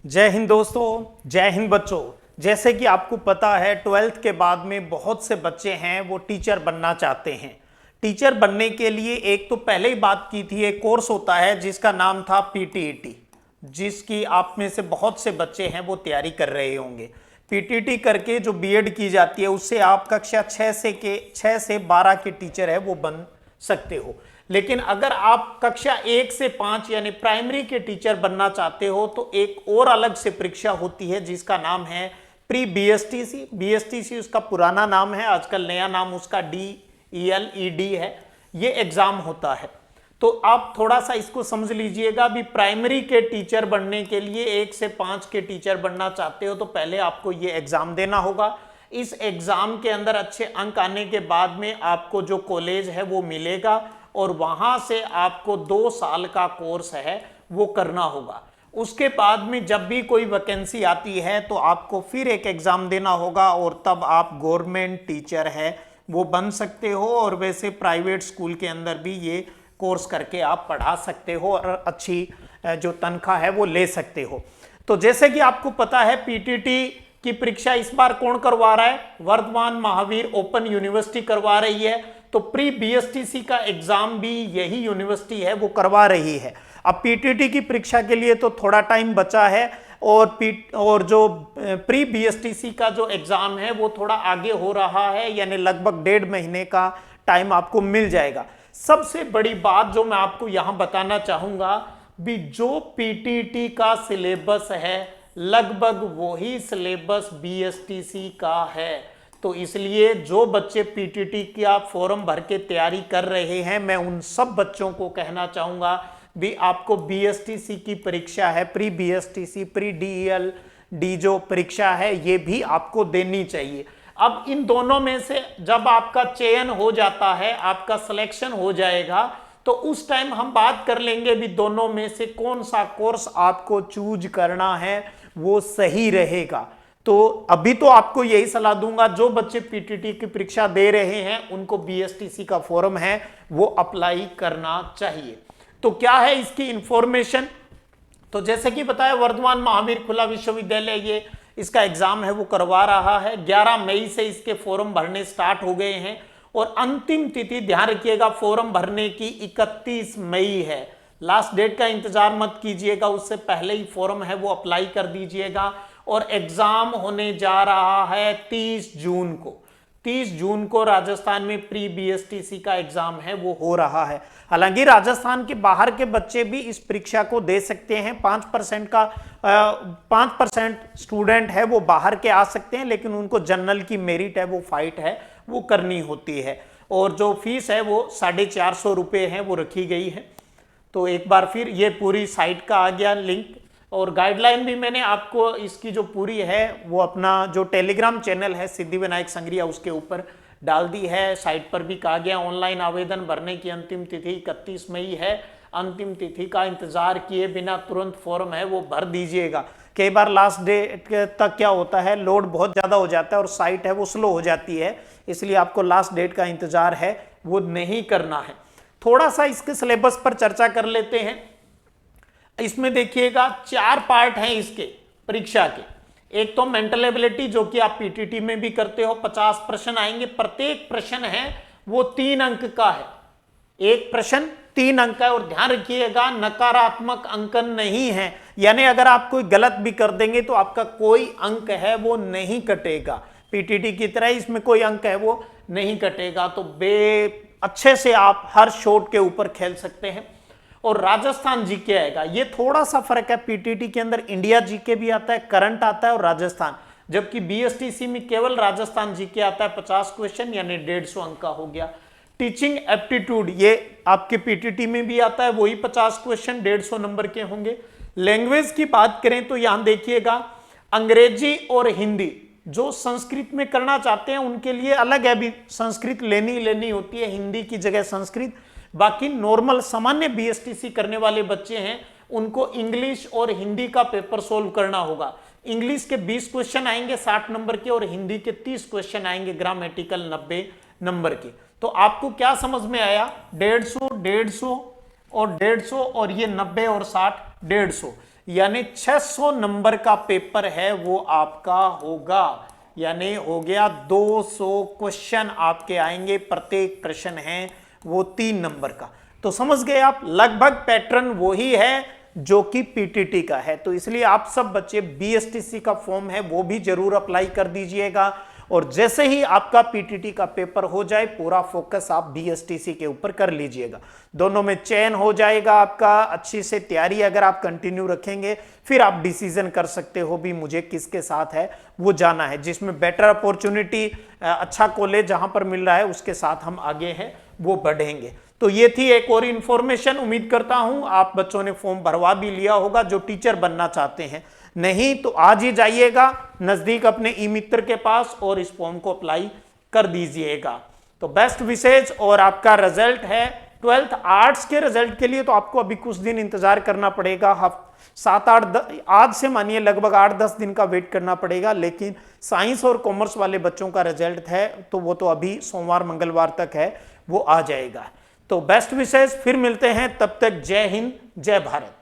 जय हिंद दोस्तों, जय हिंद बच्चों। जैसे कि आपको पता है 12th के बाद में बहुत से बच्चे हैं वो टीचर बनना चाहते हैं। टीचर बनने के लिए एक तो पहले ही बात की थी, एक कोर्स होता है जिसका नाम था पीटीईटी, जिसकी आप में से बहुत से बच्चे हैं वो तैयारी कर रहे होंगे। पीटीईटी करके जो बीएड की जाती है उससे आप कक्षा 6 से 12 के टीचर है वो बन सकते हो। लेकिन अगर आप कक्षा 1 से 5 यानी प्राइमरी के टीचर बनना चाहते हो तो एक और अलग से परीक्षा होती है जिसका नाम है प्री बीएसटीसी। बीएसटीसी उसका पुराना नाम है, आजकल नया नाम उसका डीईएलईडी है। ये एग्जाम होता है। तो आप थोड़ा सा इसको समझ लीजिएगा भी, प्राइमरी के टीचर बनने के लिए 1 से 5 के टीचर बनना चाहते हो तो पहले आपको ये एग्जाम देना होगा। इस एग्जाम के अंदर अच्छे अंक आने के बाद में आपको जो कॉलेज है वो मिलेगा और वहां से आपको 2 साल का कोर्स है वो करना होगा। उसके बाद में जब भी कोई वैकेंसी आती है तो आपको फिर एक एग्जाम देना होगा और तब आप गवर्नमेंट टीचर है वो बन सकते हो। और वैसे प्राइवेट स्कूल के अंदर भी ये कोर्स करके आप पढ़ा सकते हो और अच्छी जो तनख्वाह है वो ले सकते हो। तो जैसे कि आपको पता है पीटीटी की परीक्षा इस बार कौन करवा रहा है? वर्धमान महावीर ओपन यूनिवर्सिटी करवा रही है। तो प्री बीएसटीसी का एग्जाम भी यही यूनिवर्सिटी है वो करवा रही है। अब पीटीटी की परीक्षा के लिए तो थोड़ा टाइम बचा है और जो प्री बीएसटीसी का जो एग्जाम है वो थोड़ा आगे हो रहा है, यानी लगभग 1.5 महीने का टाइम आपको मिल जाएगा। सबसे बड़ी बात जो मैं आपको यहां बताना चाहूंगा भी, जो पीटीटी का सिलेबस है लगभग वही सिलेबस बीएसटीसी का है। तो इसलिए जो बच्चे पीटीटी का फॉर्म भर के तैयारी कर रहे हैं, मैं उन सब बच्चों को कहना चाहूंगा भी आपको बीएसटीसी की परीक्षा है, pre BSTC pre DL D जो परीक्षा है ये भी आपको देनी चाहिए। अब इन दोनों में से जब आपका चयन हो जाता है, आपका सिलेक्शन हो जाएगा, तो उस टाइम हम बात कर लेंगे भी दोनों में से कौन सा कोर्स आपको चूज करना है वो सही रहेगा। तो अभी तो आपको यही सलाह दूंगा, जो बच्चे पीटीटी की परीक्षा दे रहे हैं उनको बीएसटीसी का फॉर्म है वो अप्लाई करना चाहिए। तो क्या है इसकी इंफॉर्मेशन? तो जैसे कि बताया वर्धमान महावीर खुला विश्वविद्यालय ये इसका एग्जाम है वो करवा रहा है। 11 मई से इसके फॉर्म भरने स्टार्ट हो गए हैं और अंतिम तिथि ध्यान रखिएगा फॉर्म भरने की 31 मई है। लास्ट डेट का इंतजार मत कीजिएगा, उससे पहले ही फॉर्म है वो अप्लाई कर दीजिएगा। और एग्जाम होने जा रहा है 30 जून को। 30 जून को राजस्थान में प्री बीएसटीसी का एग्जाम है वो हो रहा है। हालांकि राजस्थान के बाहर के बच्चे भी इस परीक्षा को दे सकते हैं। 5% स्टूडेंट है वो बाहर के आ सकते हैं, लेकिन उनको जनरल की मेरिट है वो फाइट है वो करनी होती है। और जो फीस है वो 450 रुपये है वो रखी गई है। तो एक बार फिर ये पूरी साइट का आ गया लिंक, और गाइडलाइन भी मैंने आपको इसकी जो पूरी है वो अपना जो टेलीग्राम चैनल है सिद्धिविनायक संग्रिया उसके ऊपर डाल दी है। साइट पर भी कहा गया ऑनलाइन आवेदन भरने की अंतिम तिथि 31 मई है। अंतिम तिथि का इंतजार किए बिना तुरंत फॉर्म है वो भर दीजिएगा। कई बार लास्ट डेट तक क्या होता है, लोड बहुत ज़्यादा हो जाता है और साइट है वो स्लो हो जाती है, इसलिए आपको लास्ट डेट का इंतजार है वो नहीं करना है। थोड़ा सा इसके सिलेबस पर चर्चा कर लेते हैं। इसमें देखिएगा 4 पार्ट हैं इसके परीक्षा के। एक तो मेंटल एबिलिटी जो कि आप पीटीटी में भी करते हो, 50 प्रश्न आएंगे। प्रत्येक प्रश्न है वो 3 अंक का है। एक प्रश्न 3 अंक का है। और ध्यान रखिएगा नकारात्मक अंकन नहीं है, यानी अगर आप कोई गलत भी कर देंगे तो आपका कोई अंक है वो नहीं कटेगा। पीटीटी की तरह इसमें कोई अंक है वो नहीं कटेगा। तो अच्छे से आप हर शॉट के ऊपर खेल सकते हैं। और राजस्थान जीके आएगा, ये थोड़ा सा फर्क है। पीटीटी के अंदर इंडिया जीके भी आता है, करंट आता है और राजस्थान, जबकि बीएसटीसी में केवल राजस्थान जीके आता है। 50 क्वेश्चन यानी 150 अंक का हो गया। टीचिंग एप्टीट्यूड ये आपके पीटीटी में भी आता है, वही 50 क्वेश्चन 150 नंबर के होंगे। लैंग्वेज की बात करें तो यहां देखिएगा अंग्रेजी और हिंदी, जो संस्कृत में करना चाहते हैं उनके लिए अलग है, भी संस्कृत लेनी होती है हिंदी की जगह संस्कृत। बाकी नॉर्मल सामान्य बीएसटीसी करने वाले बच्चे हैं उनको इंग्लिश और हिंदी का पेपर सोल्व करना होगा। इंग्लिश के 20 क्वेश्चन आएंगे 60 नंबर के और हिंदी के 30 क्वेश्चन आएंगे ग्रामेटिकल 90 नंबर के। तो आपको क्या समझ में आया? 150, 150 और 150 और ये 90 और 60, 150। यानी 600 नंबर का पेपर है वो आपका होगा, यानी हो गया 200 क्वेश्चन आपके आएंगे, प्रत्येक प्रश्न है वो 3 नंबर का। तो समझ गए आप, लगभग पैटर्न वही है जो कि पीटीटी का है। तो इसलिए आप सब बच्चे बीएसटीसी का फॉर्म है वो भी जरूर अप्लाई कर दीजिएगा, और जैसे ही आपका पीटीटी का पेपर हो जाए पूरा फोकस आप बीएसटीसी के ऊपर कर लीजिएगा। दोनों में चयन हो जाएगा आपका, अच्छी से तैयारी अगर आप कंटिन्यू रखेंगे फिर आप डिसीजन कर सकते हो भी मुझे किसके साथ है वो जाना है, जिसमें बेटर अपॉर्चुनिटी, अच्छा कॉलेज जहां पर मिल रहा है उसके साथ हम आगे हैं वो बढ़ेंगे। तो ये थी एक और इंफॉर्मेशन। उम्मीद करता हूं आप बच्चों ने फॉर्म भरवा भी लिया होगा जो टीचर बनना चाहते हैं, नहीं तो आज ही जाइएगा नजदीक अपने ई मित्र के पास और इस फॉर्म को अप्लाई कर दीजिएगा। तो बेस्ट विशेष। और आपका रिजल्ट है 12th आर्ट्स के रिजल्ट के लिए तो आपको अभी कुछ दिन इंतजार करना पड़ेगा, 7-8 आज से मानिए लगभग 8-10 दिन का वेट करना पड़ेगा। लेकिन साइंस और कॉमर्स वाले बच्चों का रिजल्ट है तो वो तो अभी सोमवार मंगलवार तक है, वो आ जाएगा। तो बेस्ट विशेष, फिर मिलते हैं, तब तक जय हिंद जय भारत।